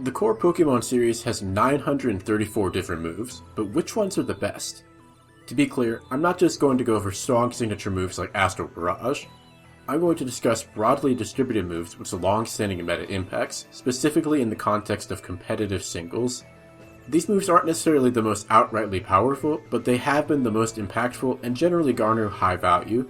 The core Pokemon series has 934 different moves, but which ones are the best? To be clear, I'm not just going to go over strong signature moves like Astral Barrage. I'm going to discuss broadly distributed moves with long-standing meta impacts, specifically in the context of competitive singles. These moves aren't necessarily the most outrightly powerful, but they have been the most impactful and generally garner high value.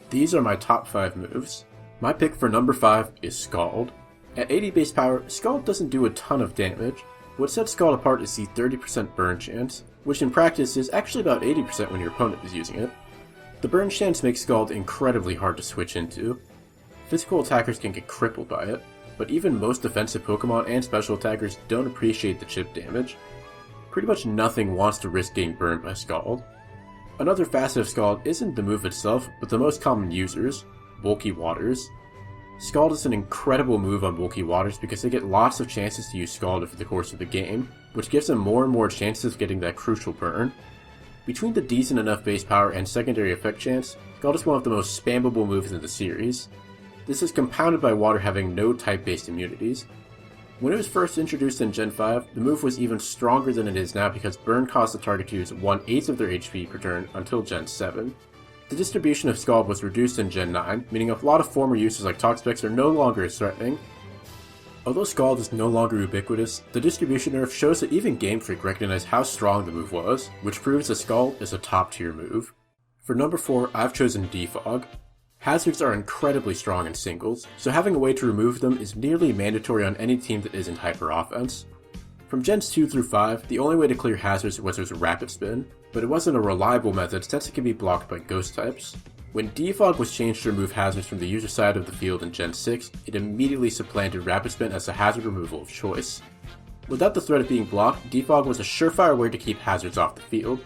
These are my top 5 moves. My pick for number 5 is Scald. At 80 base power, Scald doesn't do a ton of damage. What sets Scald apart is the 30% burn chance, which in practice is actually about 80% when your opponent is using it. The burn chance makes Scald incredibly hard to switch into. Physical attackers can get crippled by it, but even most defensive Pokemon and special attackers don't appreciate the chip damage. Pretty much nothing wants to risk getting burned by Scald. Another facet of Scald isn't the move itself, but the most common users, bulky waters. Scald is an incredible move on bulky waters because they get lots of chances to use Scald over the course of the game, which gives them more and more chances of getting that crucial burn. Between the decent enough base power and secondary effect chance, Scald is one of the most spammable moves in the series. This is compounded by water having no type-based immunities. When it was first introduced in Gen 5, the move was even stronger than it is now because burn caused the target to use 1/8 of their HP per turn until Gen 7. The distribution of Scald was reduced in Gen 9, meaning a lot of former users like Toxapex are no longer as threatening. Although Scald is no longer ubiquitous, the distribution nerf shows that even Game Freak recognized how strong the move was, which proves that Scald is a top tier move. For number 4, I've chosen Defog. Hazards are incredibly strong in singles, so having a way to remove them is nearly mandatory on any team that isn't hyper offense. From Gens 2 through 5, the only way to clear hazards was with Rapid Spin, but it wasn't a reliable method since it can be blocked by ghost types. When Defog was changed to remove hazards from the user side of the field in Gen 6, it immediately supplanted Rapid Spin as the hazard removal of choice. Without the threat of being blocked, Defog was a surefire way to keep hazards off the field.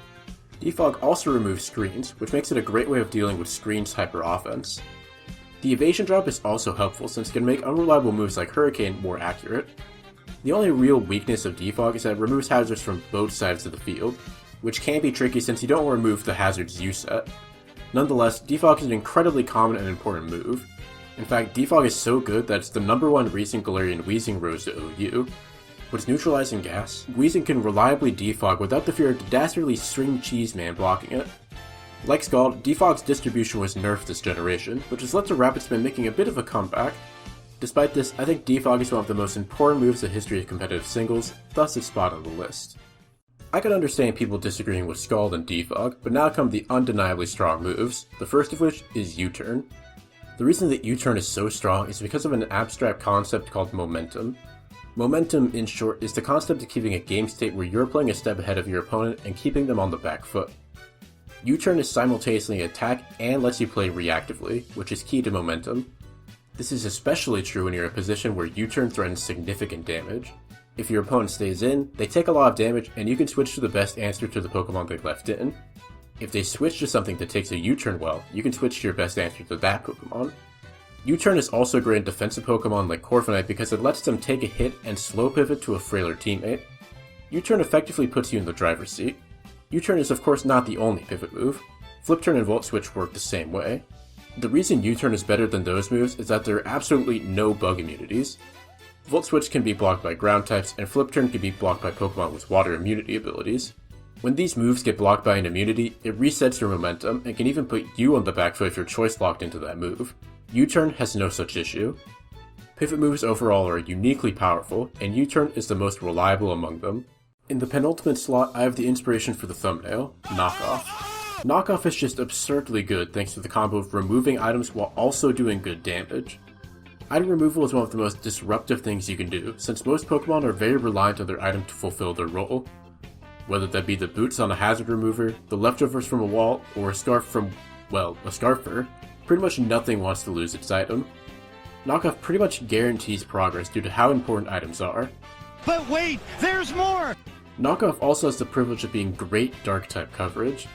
Defog also removes screens, which makes it a great way of dealing with screens hyper offense. The evasion drop is also helpful since it can make unreliable moves like Hurricane more accurate. The only real weakness of Defog is that it removes hazards from both sides of the field, which can be tricky since you don't remove the hazards you set. Nonetheless, Defog is an incredibly common and important move. In fact, Defog is so good that it's the number 1 reason Galarian Weezing rose to OU. With its neutralizing gas, Weezing can reliably defog without the fear of the dastardly String Cheese Man blocking it. Like Scald, Defog's distribution was nerfed this generation, which has led to Rapid Spin making a bit of a comeback. Despite this, I think Defog is one of the most important moves in the history of competitive singles, thus its spot on the list. I can understand people disagreeing with Scald and Defog, but now come the undeniably strong moves, the first of which is U-Turn. The reason that U-Turn is so strong is because of an abstract concept called momentum. Momentum, in short, is the concept of keeping a game state where you're playing a step ahead of your opponent and keeping them on the back foot. U-Turn is simultaneously an attack and lets you play reactively, which is key to momentum. This is especially true when you're in a position where U-Turn threatens significant damage. If your opponent stays in, they take a lot of damage and you can switch to the best answer to the Pokemon they left in. If they switch to something that takes a U-Turn well, you can switch to your best answer to that Pokemon. U-Turn is also great in defensive Pokemon like Corviknight because it lets them take a hit and slow pivot to a frailer teammate. U-Turn effectively puts you in the driver's seat. U-Turn is of course not the only pivot move. Flip Turn and Volt Switch work the same way. The reason U-Turn is better than those moves is that there are absolutely no bug immunities. Volt Switch can be blocked by ground types, and Flip Turn can be blocked by Pokemon with water immunity abilities. When these moves get blocked by an immunity, it resets your momentum and can even put you on the back foot if your choice locked into that move. U-Turn has no such issue. Pivot moves overall are uniquely powerful, and U-Turn is the most reliable among them. In the penultimate slot, I have the inspiration for the thumbnail, Knockoff. Knockoff is just absurdly good thanks to the combo of removing items while also doing good damage. Item removal is one of the most disruptive things you can do, since most Pokemon are very reliant on their item to fulfill their role. Whether that be the boots on a hazard remover, the leftovers from a wall, or a scarf from, well, a Scarfer, pretty much nothing wants to lose its item. Knockoff pretty much guarantees progress due to how important items are. But wait, there's more! Knockoff also has the privilege of being great Dark-type coverage.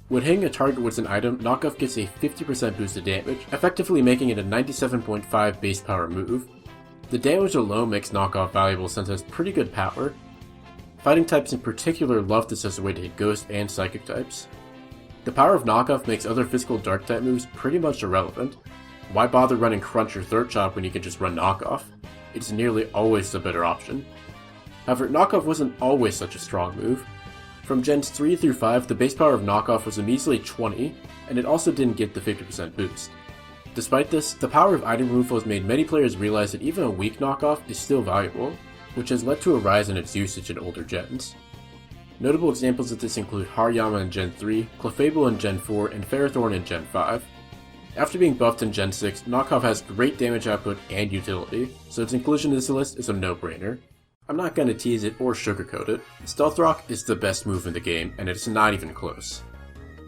When hitting a target with an item, Knockoff gets a 50% boost to damage, effectively making it a 97.5 base power move. The damage alone makes Knockoff valuable since it has pretty good power. Fighting types in particular love this as a way to hit Ghost and Psychic types. The power of Knockoff makes other physical Dark-type moves pretty much irrelevant. Why bother running Crunch or Third Chop when you can just run Knockoff? it's nearly always the better option. However, Knockoff wasn't always such a strong move. From Gens 3 through 5, the base power of Knockoff was a measly 20, and it also didn't get the 50% boost. Despite this, the power of item removal has made many players realize that even a weak Knockoff is still valuable, which has led to a rise in its usage in older gens. Notable examples of this include Hariyama in Gen 3, Clefable in Gen 4, and Ferrothorn in Gen 5. After being buffed in Gen 6, Knockoff has great damage output and utility, so its inclusion in this list is a no-brainer. I'm not going to tease it or sugarcoat it. Stealth Rock is the best move in the game, and it's not even close.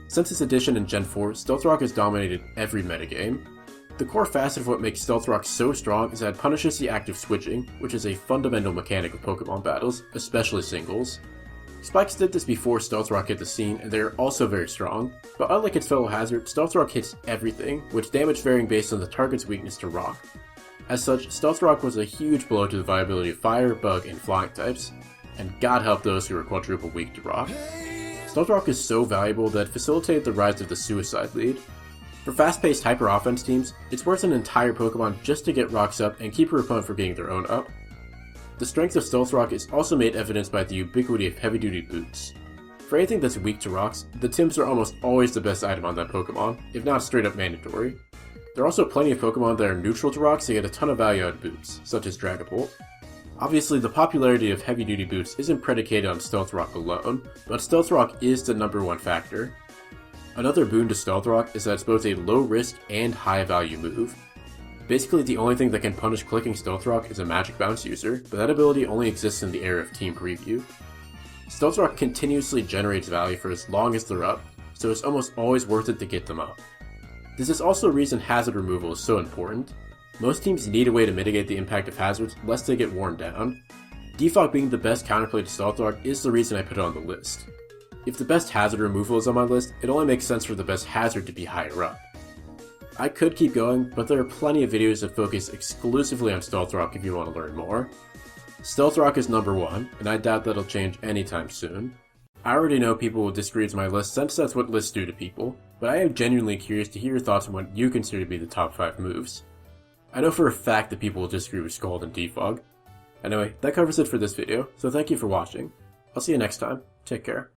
Since its addition in Gen 4, Stealth Rock has dominated every metagame. The core facet of what makes Stealth Rock so strong is that it punishes the act of switching, which is a fundamental mechanic of Pokemon battles, especially singles. Spikes did this before Stealth Rock hit the scene, and they are also very strong, but unlike its fellow hazard, Stealth Rock hits everything, with damage varying based on the target's weakness to rock. As such, Stealth Rock was a huge blow to the viability of fire, bug, and flying types, and God help those who are quadruple weak to rock. Stealth Rock is so valuable that it facilitated the rise of the Suicide lead. For fast-paced hyper-offense teams, it's worth an entire Pokemon just to get rocks up and keep your opponent from getting their own up. The strength of Stealth Rock is also made evidenced by the ubiquity of heavy-duty boots. For anything that's weak to rocks, the Tims are almost always the best item on that Pokemon, if not straight up mandatory. There are also plenty of Pokemon that are neutral to rocks that get a ton of value out of boots, such as Dragapult. Obviously, the popularity of heavy-duty boots isn't predicated on Stealth Rock alone, but Stealth Rock is the #1 factor. Another boon to Stealth Rock is that it's both a low-risk and high-value move. Basically, the only thing that can punish clicking Stealth Rock is a Magic Bounce user, but that ability only exists in the era of Team Preview. Stealth Rock continuously generates value for as long as they're up, so it's almost always worth it to get them up. This is also a reason hazard removal is so important. Most teams need a way to mitigate the impact of hazards lest they get worn down. Defog being the best counterplay to Stealth Rock is the reason I put it on the list. If the best hazard removal is on my list, it only makes sense for the best hazard to be higher up. I could keep going, but there are plenty of videos that focus exclusively on Stealth Rock if you want to learn more. Stealth Rock is #1, and I doubt that'll change anytime soon. I already know people will disagree with my list since that's what lists do to people, but I am genuinely curious to hear your thoughts on what you consider to be the top 5 moves. I know for a fact that people will disagree with Scald and Defog. Anyway, that covers it for this video, so thank you for watching. I'll see you next time. Take care.